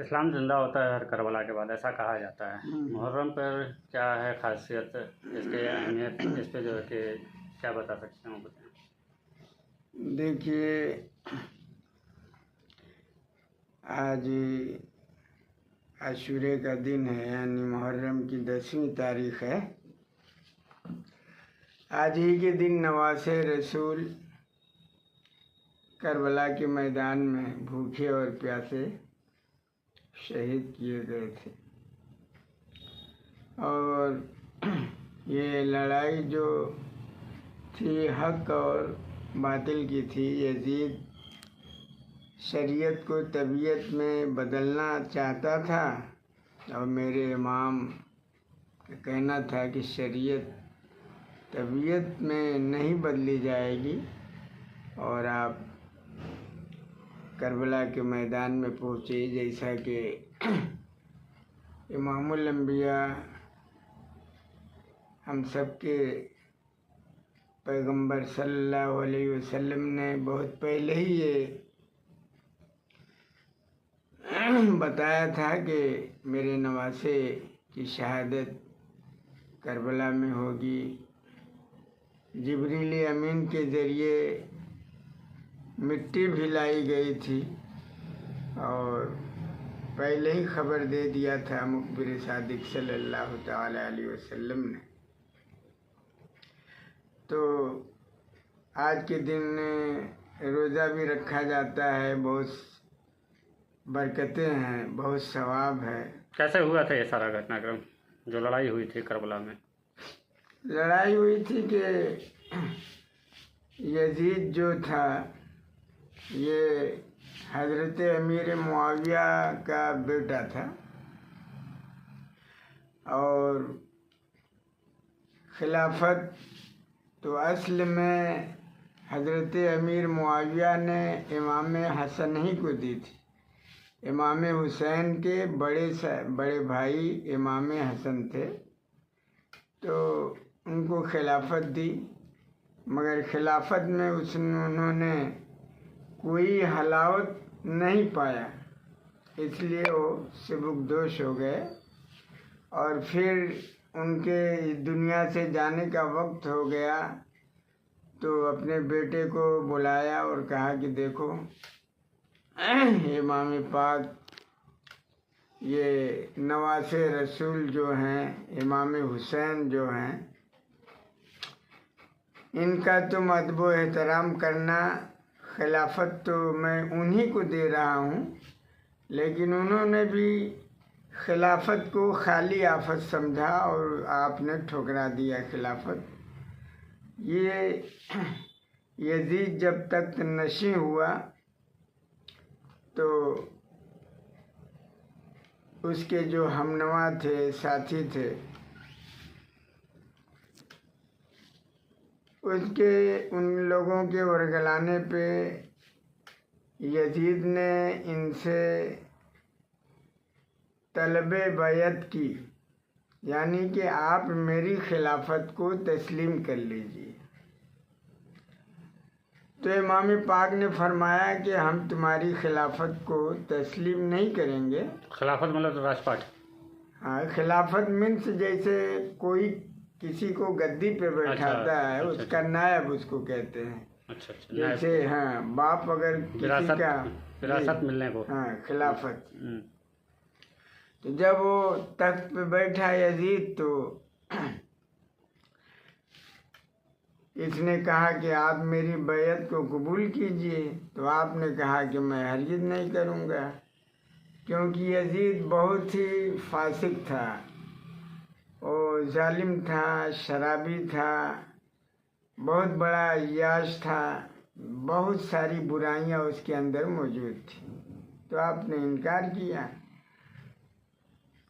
इस्लाम जिंदा होता है हर करबला के बाद, ऐसा कहा जाता है। हम्म। मुहर्रम पर क्या है खासियत, इसकी अहमियत, इस पे जो है कि क्या बता सकते हैं, बताएं। देखिए, आज आशूरे का दिन है, यानी मुहर्रम की 10वीं तारीख है। आज ही के दिन नवासे रसूल करबला के मैदान में भूखे और प्यासे शहीद किए गए थे। और ये लड़ाई जो थी हक और बातिल की थी। यजीद शरीयत को तबीयत में बदलना चाहता था और मेरे इमाम का कहना था कि शरीयत तबीयत में नहीं बदली जाएगी और आप करबला के मैदान में पहुँचे। जैसा कि इमामुल अंबिया हम सबके पैगंबर सल्लल्लाहु अलैहि वसल्लम ने बहुत पहले ही ये बताया था कि मेरे नवासे की शहादत करबला में होगी। जिब्रील अमीन के ज़रिए मिट्टी भी लाई गई थी और पहले ही खबर दे दिया था मुखबिर सादिक सल्लल्लाहु तआला अलैहि वसल्लम ने। तो आज के दिन रोज़ा भी रखा जाता है, बहुत बरकतें हैं, बहुत सवाब है। कैसे हुआ था ये सारा घटनाक्रम, जो लड़ाई हुई थी करबला में? लड़ाई हुई थी कि यजीद जो था ये हज़रत अमीर मुआविया का बेटा था और खिलाफत तो असल में हज़रत अमीर मुआविया ने इमाम हसन ही को दी थी। इमाम हुसैन के बड़े भाई इमाम हसन थे, तो उनको खिलाफत दी। मगर खिलाफत में उन्होंने कोई हलावत नहीं पाया, इसलिए वो सबकदोश हो गए। और फिर उनके इस दुनिया से जाने का वक्त हो गया तो अपने बेटे को बुलाया और कहा कि देखो, इमाम पाक ये नवासे रसूल जो हैं, इमाम हुसैन जो हैं, इनका तुम अदब व एहतराम करना। खिलाफत तो मैं उन्हीं को दे रहा हूँ, लेकिन उन्होंने भी खिलाफत को खाली आफत समझा और आपने ठुकरा दिया खिलाफत। ये यजीद जब तक नशी हुआ तो उसके जो हमनवा थे, साथी थे, उसके उन लोगों के वर्गलाने पे यजीद ने इनसे तलबे बैत की, यानी कि आप मेरी खिलाफत को तस्लीम कर लीजिए। तो इमाम पाक ने फरमाया कि हम तुम्हारी खिलाफत को तस्लीम नहीं करेंगे। खिलाफत मतलब तो राजपाट? हाँ, खिलाफत मीन्स जैसे कोई किसी को गद्दी पे बैठाता है, उसका नायब उसको कहते हैं। अच्छा, जैसे हाँ, बाप अगर किसी का विरासत मिलने को, हाँ, खिलाफत। तो जब वो तख्त पे बैठा यजीद तो इसने कहा कि आप मेरी बैत को कबूल कीजिए। तो आपने कहा कि मैं हरगिज़ नहीं करूँगा, क्योंकि यजीद बहुत ही फासिक था, वो जालिम था, शराबी था, बहुत बड़ा याश था, बहुत सारी बुराइयां उसके अंदर मौजूद थी। तो आपने इनकार किया।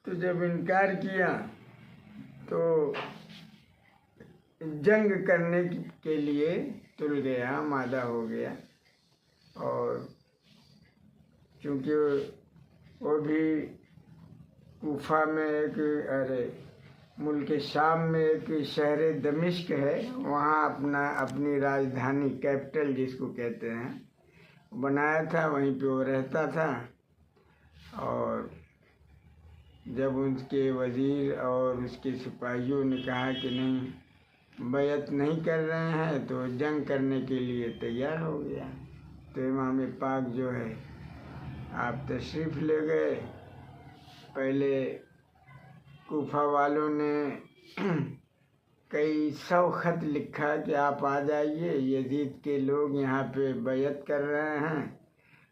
तो जब इनकार किया तो जंग करने के लिए तुल गया, आमादा हो गया। और चूँकि वो भी कूफा में मुल्क शाम में एक शहर दमिश्क है, वहाँ अपनी राजधानी, कैपिटल जिसको कहते हैं, बनाया था। वहीं पे वो रहता था और जब उसके वज़ीर और उसके सिपाहियों ने कहा कि नहीं बैत नहीं कर रहे हैं तो जंग करने के लिए तैयार हो गया। तो इमाम पाक जो है आप तशरीफ़ ले गए। पहले कूफा वालों ने कई 100 खत लिखा कि आप आ जाइए, यजीद के लोग यहाँ पे बैत कर रहे हैं,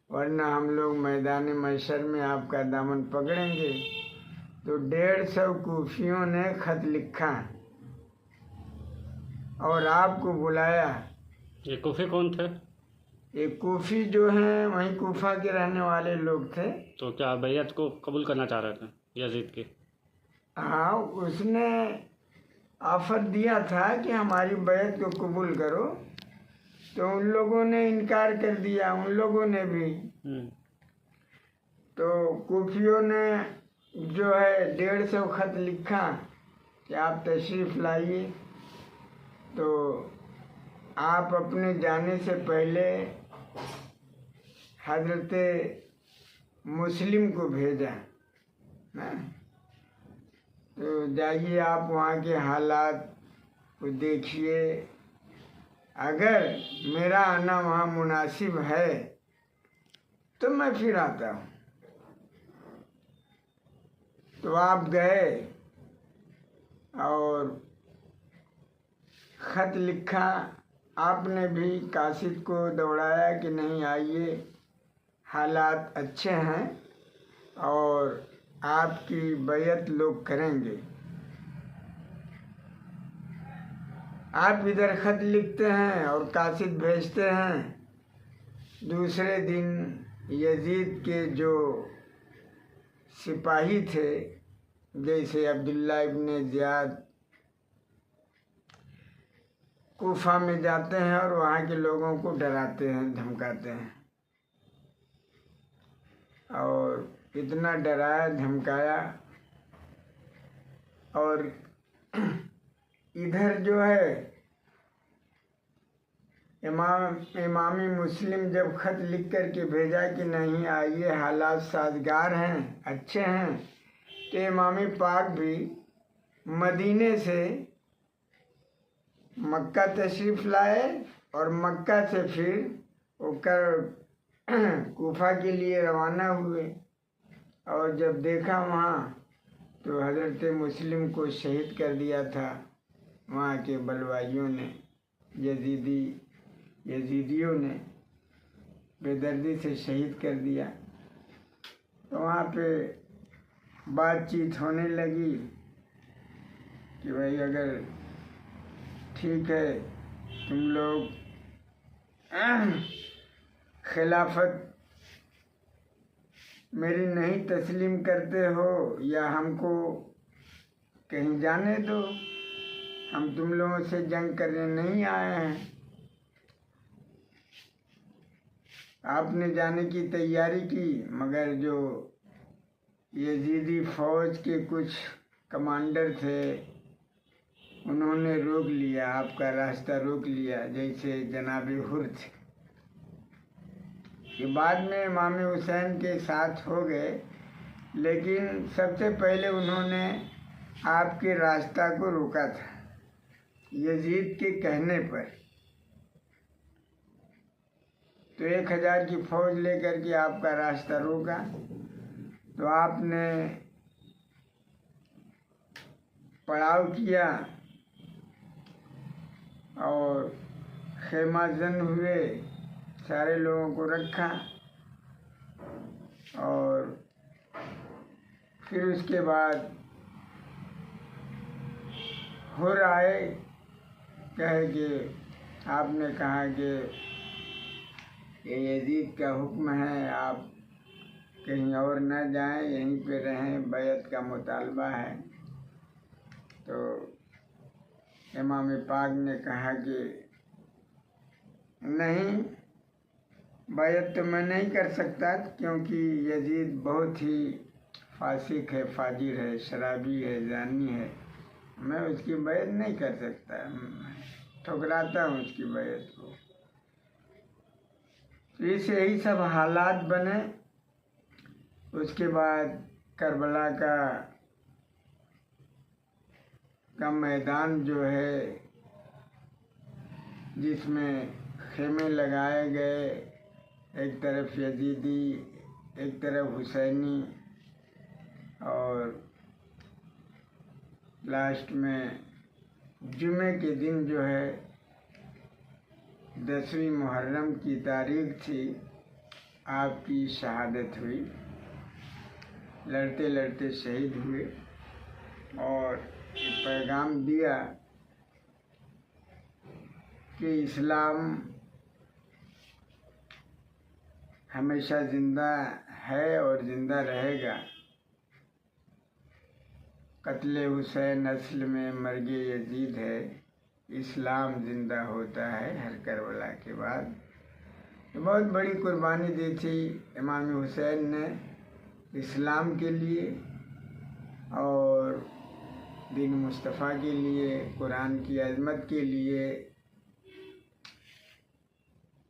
वरना हम लोग मैदान महशर में आपका दामन पकड़ेंगे। तो 150 कूफियों ने खत लिखा और आपको बुलाया। ये कूफी कौन थे? ये कूफी जो हैं वहीं कूफा के रहने वाले लोग थे। तो क्या बैयत को कबूल करना चाह रहे थे यजीद की? हाँ, उसने ऑफर दिया था कि हमारी बैत को कबूल करो, तो उन लोगों ने इनकार कर दिया, उन लोगों ने भी। तो कूफियों ने जो है 150 खत लिखा कि आप तशरीफ़ लाइए। तो आप अपने जाने से पहले हज़रत मुस्लिम को भेजा ना, तो जाइए आप वहाँ के हालात को देखिए, अगर मेरा आना वहाँ मुनासिब है तो मैं फिर आता हूँ। तो आप गए और ख़त लिखा। आपने भी कासिद को दौड़ाया कि नहीं आइए, हालात अच्छे हैं और आपकी बैत लोग करेंगे। आप इधर ख़त लिखते हैं और कासिद भेजते हैं। दूसरे दिन यजीद के जो सिपाही थे, जैसे अब्दुल्ला इब्न ज़ियाद, कूफा में जाते हैं और वहाँ के लोगों को डराते हैं, धमकाते हैं। और इतना डराया धमकाया, और इधर जो है इमामी मुस्लिम जब ख़त लिख कर के भेजा कि नहीं आइए, हालात साजगार हैं, अच्छे हैं, तो इमामी पाक भी मदीने से मक्का तशरीफ़ लाए और मक्का से फिर होकर कूफा के लिए रवाना हुए। और जब देखा वहाँ तो हज़रत मुस्लिम को शहीद कर दिया था वहाँ के बलवाइयों ने, यजीदियों ने बेदर्दी से शहीद कर दिया। तो वहाँ पे बातचीत होने लगी कि भाई अगर ठीक है तुम लोग खिलाफत मेरी नहीं तस्लीम करते हो या हमको कहीं जाने दो, हम तुम लोगों से जंग करने नहीं आए हैं। आपने जाने की तैयारी की, मगर जो यजीदी फ़ौज के कुछ कमांडर थे उन्होंने रोक लिया, आपका रास्ता रोक लिया, जैसे जनाब हुर थे। ये बाद में इमाम हुसैन के साथ हो गए, लेकिन सबसे पहले उन्होंने आपके रास्ता को रोका था यजीद के कहने पर। तो 1000 की फ़ौज लेकर के आपका रास्ता रोका। तो आपने पड़ाव किया और खेमाजन हुए, सारे लोगों को रखा और फिर उसके बाद हुर आए, कहे कि आपने कहा कि ये यजीद का हुक्म है, आप कहीं और न जाएं, यहीं पे रहें, बैत का मुतालबा है। तो इमाम पाक ने कहा कि नहीं, बैत तो मैं नहीं कर सकता, क्योंकि यजीद बहुत ही फासिक है, फाजिर है, शराबी है, जानी है, मैं उसकी बैत नहीं कर सकता, ठुकराता हूँ उसकी बैत को। तो इसे यही सब हालात बने उसके बाद करबला का मैदान जो है, जिसमें खेमे लगाए गए, एक तरफ यजीदी, एक तरफ हुसैनी, और लास्ट में जुमे के दिन जो है 10वीं मुहर्रम की तारीख थी, आपकी शहादत हुई। लड़ते लड़ते शहीद हुए और ये पैगाम दिया कि इस्लाम हमेशा ज़िंदा है और ज़िंदा रहेगा। कत्ले हुसैन असल में मर्गे यजीद है, इस्लाम ज़िंदा होता है हर करबला के बाद। तो बहुत बड़ी कुर्बानी दी थी इमाम हुसैन ने इस्लाम के लिए और दीन मुस्तफ़ा के लिए, कुरान की अज़मत के लिए,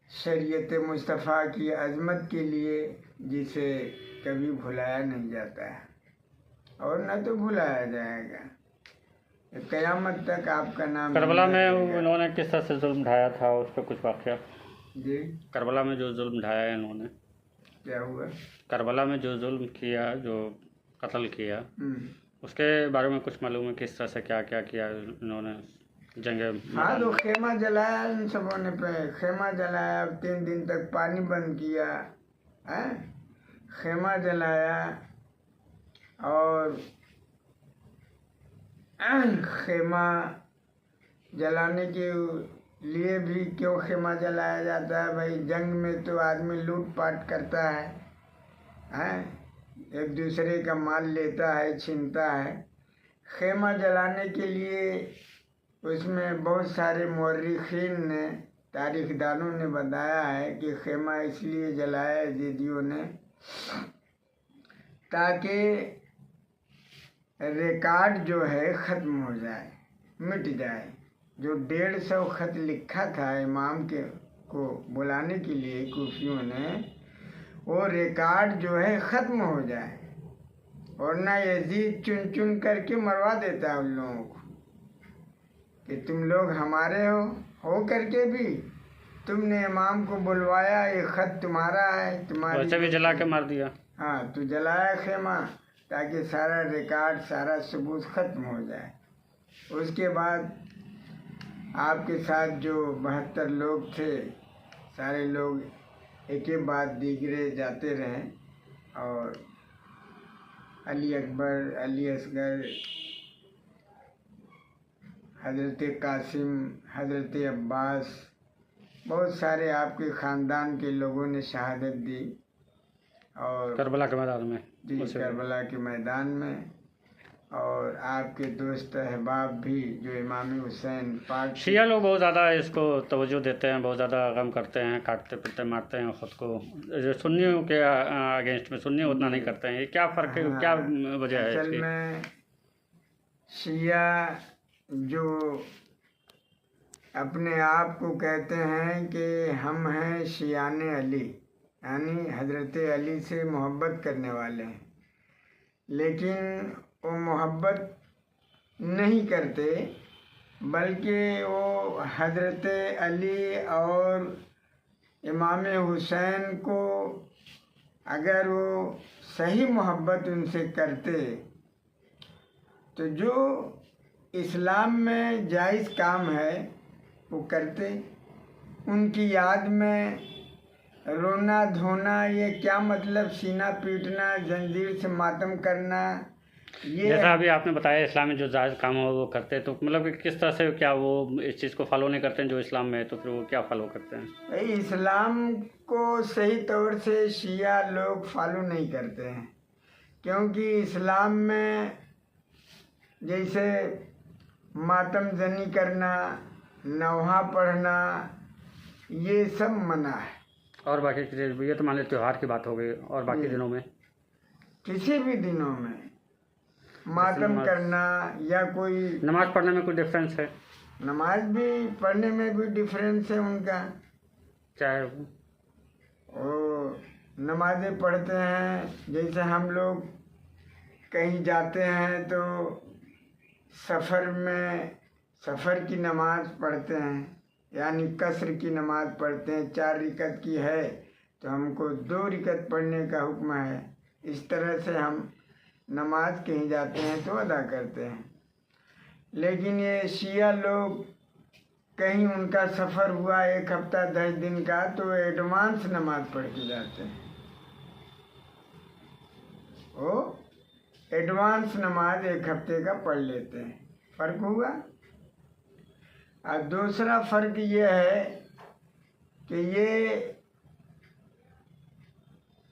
शरीयत मुस्तफ़ा की अज़मत के लिए, जिसे कभी भुलाया नहीं जाता है और न तो भुलाया जाएगा। क़यामत तक आपका नाम करबला में उन्होंने किस तरह से जुल्म ढाया था, उस पर कुछ वाक़या? जी, करबला में जो जुल्म ढाया है इन्होंने, क्या हुआ? करबला में जो जुल्म किया, जो कत्ल किया, उसके बारे में कुछ मालूम है? किस तरह से क्या क्या किया इन्होंने जंग? हाँ, तो खेमा जलाया इन सबों ने, पे खेमा जलाया, 3 दिन तक पानी बंद किया है, खेमा जलाया। और खेमा जलाने के लिए भी क्यों खेमा जलाया जाता है भाई? जंग में तो आदमी लूट पाट करता है, एक दूसरे का माल लेता है, छीनता है। खेमा जलाने के लिए उसमें बहुत सारे मौर्रिखीन ने, तारीखदानों ने बताया है कि खेमा इसलिए जलाया यजीदियों ने ताकि रिकॉर्ड जो है ख़त्म हो जाए, मिट जाए। जो 150 खत लिखा था इमाम को बुलाने के लिए कूफियों ने, वो रिकॉर्ड जो है ख़त्म हो जाए। और ना यजीद चुन चुन करके मरवा देता है उन लोगों को कि तुम लोग हमारे हो करके भी तुमने इमाम को बुलवाया, ये ख़त तुम्हारा है, तुम्हारी। वैसे भी जला के मार दिया। हाँ, तो जलाया खेमा ताकि सारा रिकॉर्ड, सारा सबूत ख़त्म हो जाए। उसके बाद आपके साथ जो 72 लोग थे, सारे लोग एक के बाद दीगरे जाते रहे और अली अकबर, अली असगर, हज़रत कासिम, हज़रत अब्बास, बहुत सारे आपके ख़ानदान के लोगों ने शहादत दी। और करबला के मैदान में, जी, करबला के मैदान में। और आपके दोस्त अहबाब भी जो इमाम हुसैन पाक, शिया लोग बहुत ज़्यादा इसको तवज्जो देते हैं, बहुत ज़्यादा गम करते हैं, काटते पीटते मारते हैं ख़ुद को। जो सुन्नियों के अगेंस्ट में सुन्नी उतना नहीं करते हैं, ये क्या फ़र्क है? क्या वजह है? असल में शिया जो अपने आप को कहते हैं कि हम हैं शियाने अली, यानी हज़रत अली से मोहब्बत करने वाले हैं, लेकिन वो मोहब्बत नहीं करते, बल्कि वो हज़रत अली और इमाम हुसैन को अगर वो सही मोहब्बत उनसे करते तो जो इस्लाम में जायज़ काम है वो करते। उनकी याद में रोना धोना, ये क्या मतलब? सीना पीटना, जंजीर से मातम करना, ये जैसा अभी आपने बताया इस्लाम में जो जायज़ काम हो वो करते हैं, तो मतलब कि किस तरह से, क्या वो इस चीज़ को फॉलो नहीं करते हैं जो इस्लाम में है, तो फिर वो क्या फॉलो करते हैं? भाई, इस्लाम को सही तौर से शिया लोग फॉलो नहीं करते हैं, क्योंकि इस्लाम में जैसे मातम जनी करना, नौहा पढ़ना, ये सब मना है। और बाकी ये तो मान लीजिए त्यौहार की बात हो गई, और बाकी दिनों में, किसी भी दिनों में मातम करना या कोई नमाज पढ़ने में कोई डिफरेंस है? नमाज भी पढ़ने में कोई डिफरेंस है उनका। चाहे वो नमाज़ें पढ़ते हैं। जैसे हम लोग कहीं जाते हैं तो सफ़र की नमाज़ पढ़ते हैं, यानी कसर की नमाज़ पढ़ते हैं। 4 रिकत की है तो हमको 2 रिकत पढ़ने का हुक्म है। इस तरह से हम नमाज कहीं जाते हैं तो अदा करते हैं। लेकिन ये शिया लोग, कहीं उनका सफ़र हुआ 1 हफ्ता 10 दिन का, तो एडवांस नमाज पढ़ के जाते हैं। वो एडवांस नमाज 1 हफ्ते का पढ़ लेते हैं। फ़र्क हुआ। और दूसरा फ़र्क ये है कि ये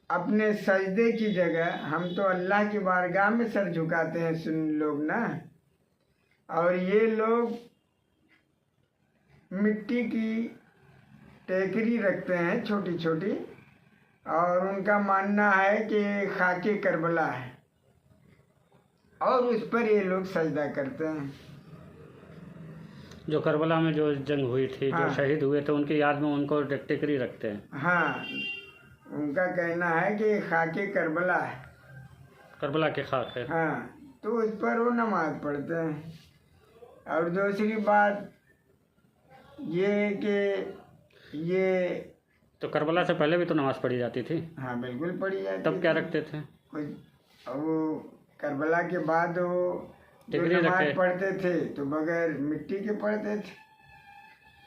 अपने सजदे की जगह, हम तो अल्लाह की बारगाह में सर झुकाते हैं सुन्नी लोग ना, और ये लोग मिट्टी की टेकरी रखते हैं छोटी छोटी, और उनका मानना है कि खाके करबला है, और उस पर ये लोग सजदा करते हैं। जो करबला में जो जंग हुई थी, हाँ, जो शहीद हुए थे, उनकी याद में उनको टेकरी रखते हैं। हाँ, उनका कहना है कि खाके करबला है, करबला के खाक है। हाँ, तो उस पर वो नमाज पढ़ते हैं। और दूसरी बात ये कि ये तो करबला से पहले भी तो नमाज़ पढ़ी जाती थी। हाँ, बिल्कुल पढ़ी जाती तब क्या थी। रखते थे? कुछ वो करबला के बाद वो जो टिकरी नमाज रखे। पढ़ते थे तो बगैर मिट्टी के पढ़ते थे।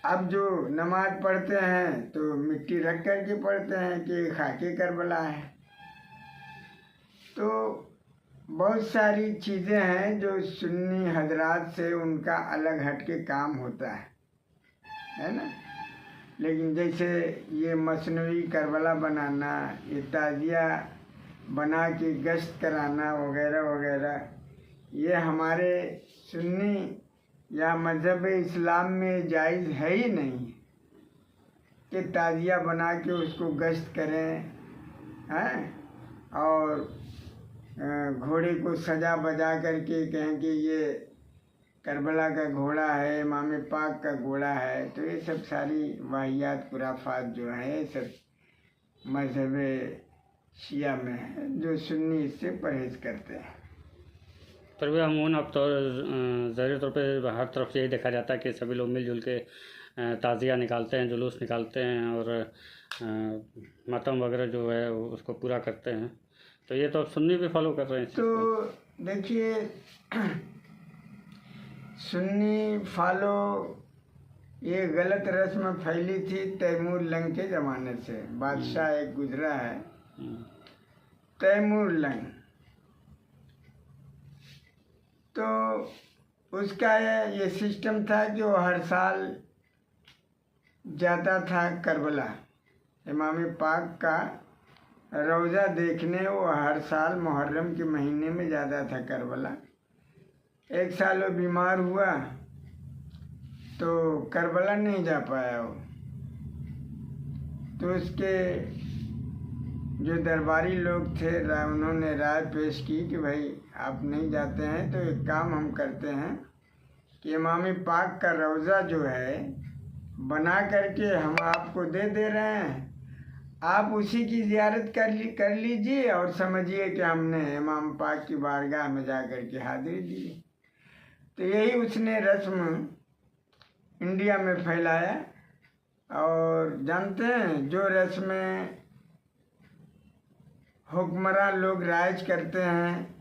अब जो नमाज पढ़ते हैं तो मिट्टी रख कर के पढ़ते हैं कि खाके करबला है। तो बहुत सारी चीज़ें हैं जो सुन्नी हजरात से उनका अलग हट के काम होता है ना। लेकिन जैसे ये मसनवी करबला बनाना, ये ताज़िया बना के गश्त कराना वगैरह वगैरह, ये हमारे सुन्नी या मज़हब इस्लाम में जायज़ है ही नहीं कि ताज़िया बना के उसको गश्त करें, हैं, और घोड़े को सजा बजा करके कहें कि ये करबला का घोड़ा है, इमाम पाक का घोड़ा है। तो ये सब सारी वाहियात खुराफात जो है, ये सब मज़हब शिया में है, जो सुन्नी इससे परहेज़ करते हैं। फिर भी अमूमन अब तो ज़ाहिर तौर पे हर तरफ से यही देखा जाता है कि सभी लोग मिलजुल के ताज़िया निकालते हैं, जुलूस निकालते हैं, और मातम वगैरह जो है उसको पूरा करते हैं। तो ये तो अब सुन्नी भी फॉलो कर रहे हैं। तो देखिए, सुन्नी फॉलो, ये गलत रस्म फैली थी तैमूर लंग के ज़माने से। बादशाह एक गुजरा है, तैमूर लंग, तो उसका ये सिस्टम था कि वो हर साल जाता था करबला, इमाम पाक का रोज़ा देखने। वो हर साल मुहर्रम के महीने में जाता था करबला। एक साल वो बीमार हुआ तो करबला नहीं जा पाया वो। तो उसके जो दरबारी लोग थे, उन्होंने राय पेश की कि भाई आप नहीं जाते हैं तो एक काम हम करते हैं कि इमाम पाक का रोज़ा जो है बना करके हम आपको दे रहे हैं, आप उसी की ज़ियारत कर लीजिए, और समझिए कि हमने इमाम पाक की बारगाह में जा कर के हाजिरी दी। तो यही उसने रस्म इंडिया में फैलाया। और जानते हैं, जो रस्में हुक्मरान लोग राज करते हैं,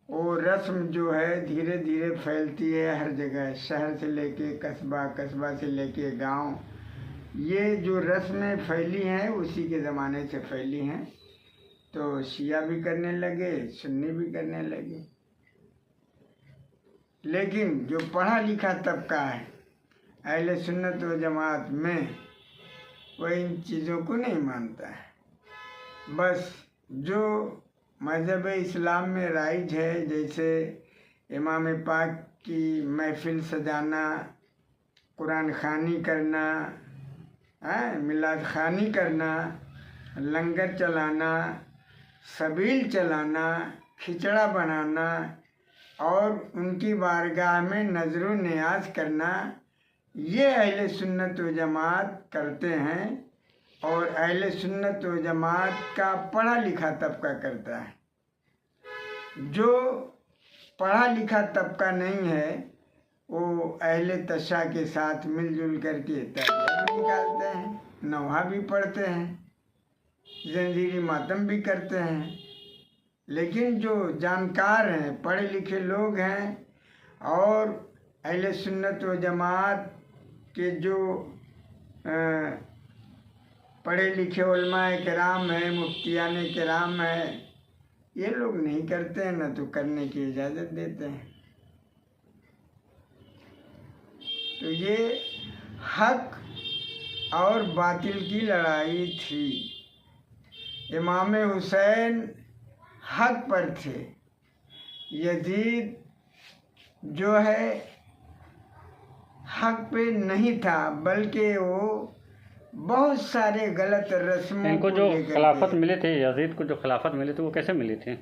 वो रस्म जो है धीरे धीरे फैलती है हर जगह, शहर से लेके कस्बा, कस्बा से लेके गांव। ये जो रस्में फैली हैं उसी के ज़माने से फैली हैं। तो शिया भी करने लगे, सुन्नी भी करने लगे। लेकिन जो पढ़ा लिखा तबका है अहले सुन्नत व जमात में, वह इन चीज़ों को नहीं मानता है। बस जो मज़हब इस्लाम में राइज है, जैसे इमाम पाक की महफिल सजाना, कुरान ख़ानी करना, मिलाद ख़ानी करना, लंगर चलाना, सबील चलाना, खिचड़ा बनाना, और उनकी बारगाह में नज़र नियाज करना, ये अहले सुन्नत व जमात करते हैं। और अहले सुन्नत व जमात का पढ़ा लिखा तबका करता है। जो पढ़ा लिखा तबका नहीं है वो अहले तशा के साथ मिलजुल करके ताजिया भी निकालते हैं, नौहा भी पढ़ते हैं, जंजीरी मातम भी करते हैं। लेकिन जो जानकार हैं, पढ़े लिखे लोग हैं और अहले सुन्नत व जमात के जो पढ़े लिखे उलमाए किराम हैं, मुफ्तियान किराम हैं, ये लोग नहीं करते हैं, न तो करने की इजाज़त देते हैं। तो ये हक और बातिल की लड़ाई थी। इमाम हुसैन हक पर थे, यजीद जो है हक पे नहीं था, बल्कि वो बहुत सारे गलत रस्मों इनको को जो लेकर खिलाफत मिले थे, यजीद को जो खिलाफत मिले थे, वो कैसे मिली थी?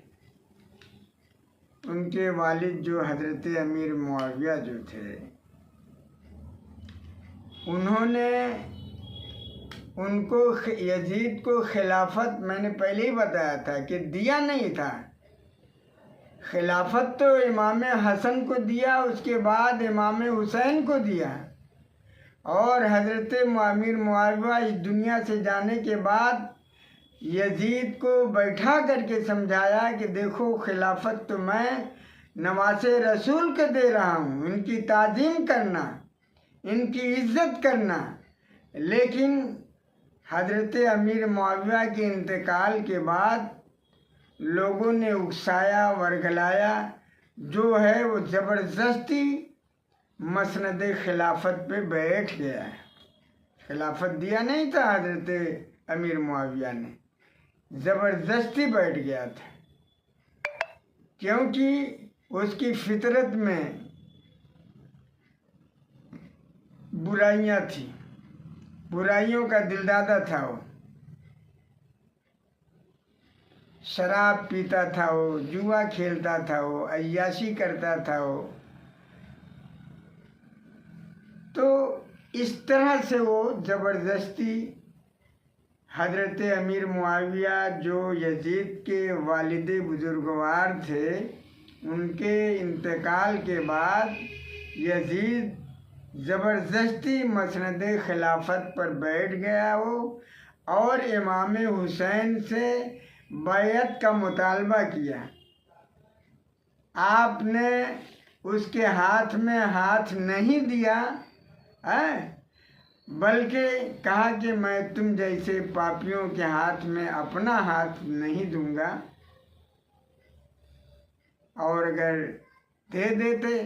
उनके वालिद जो हजरत अमीर मुआविया जो थे, उन्होंने उनको यजीद को खिलाफत, मैंने पहले ही बताया था कि दिया नहीं था। खिलाफत तो इमाम हसन को दिया, उसके बाद इमाम हुसैन को दिया, और हजरत अमीर मुआविया इस दुनिया से जाने के बाद यजीद को बैठा करके समझाया कि देखो, खिलाफत तो मैं नवासे रसूल को दे रहा हूँ, इनकी ताज़ीम करना, इनकी इज्जत करना। लेकिन हजरत अमीर मुआविया के इंतकाल के बाद लोगों ने उकसाया, वरगलाया, जो है वो ज़बरदस्ती मसनद खिलाफत पे बैठ गया है। खिलाफत दिया नहीं था हजरत अमीर मुआविया ने, ज़बरदस्ती बैठ गया था, क्योंकि उसकी फितरत में बुराइयां थी, बुराइयों का दिलदादा था वो। शराब पीता था वो, जुआ खेलता था वो, अय्याशी करता था वो। तो इस तरह से वो ज़बरदस्ती हजरत अमीर मुआविया जो यजीद के वालिद बुजुर्गवार थे, उनके इंतकाल के बाद यजीद ज़बरदस्ती मसनद खिलाफत पर बैठ गया वो, और इमाम हुसैन से बैअत का मुतालबा किया। आपने उसके हाथ में हाथ नहीं दिया है, बल्कि कहा कि मैं तुम जैसे पापियों के हाथ में अपना हाथ नहीं दूंगा, और अगर दे देते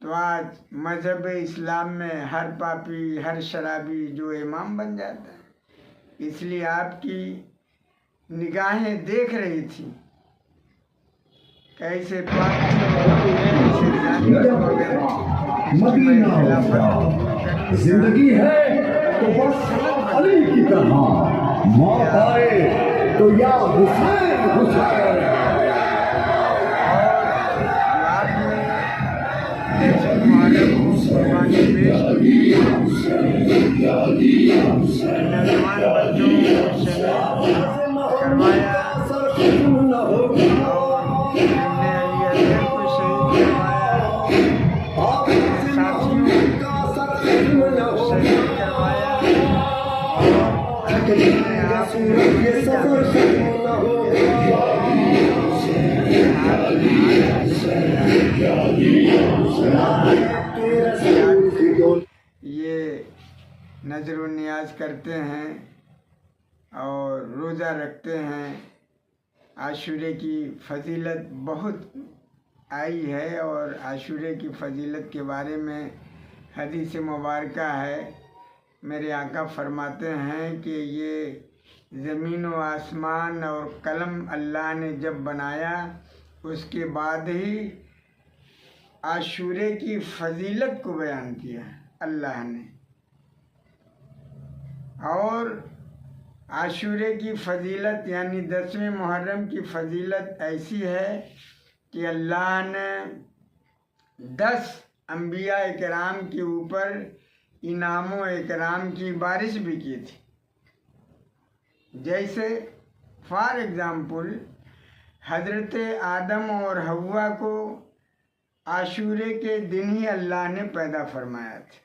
तो आज मज़हब इस्लाम में हर पापी, हर शराबी जो इमाम बन जाता है। इसलिए आपकी निगाहें देख रही थी कैसे जिंदगी है तो बस अली की तरह, मौत आए तो या हुसैन हुसैन। करवाया ये नजर नियाज करते हैं और रोज़ा रखते हैं। आशूरे की फजीलत बहुत आई है, और आशूरे की फजीलत के बारे में हदीस मुबारक है। मेरे आका फरमाते हैं कि ये ज़मीन व आसमान और कलम अल्लाह ने जब बनाया, उसके बाद ही आशूरे की फजीलत को बयान किया अल्लाह ने। और आशूरे की फजीलत यानी 10वें मुहर्रम की फजीलत ऐसी है कि अल्लाह ने 10 अंबिया इकराम के ऊपर इनाम व इकराम की बारिश भी की थी। जैसे फॉर एग्जाम्पल हजरत आदम और हव्वा को आशूरे के दिन ही अल्लाह ने पैदा फरमाया था,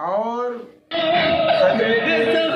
और आशूरे के दिन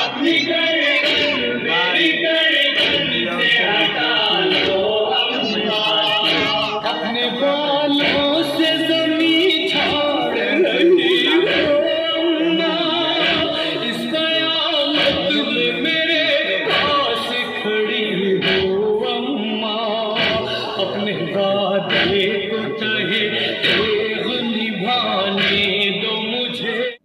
अपनी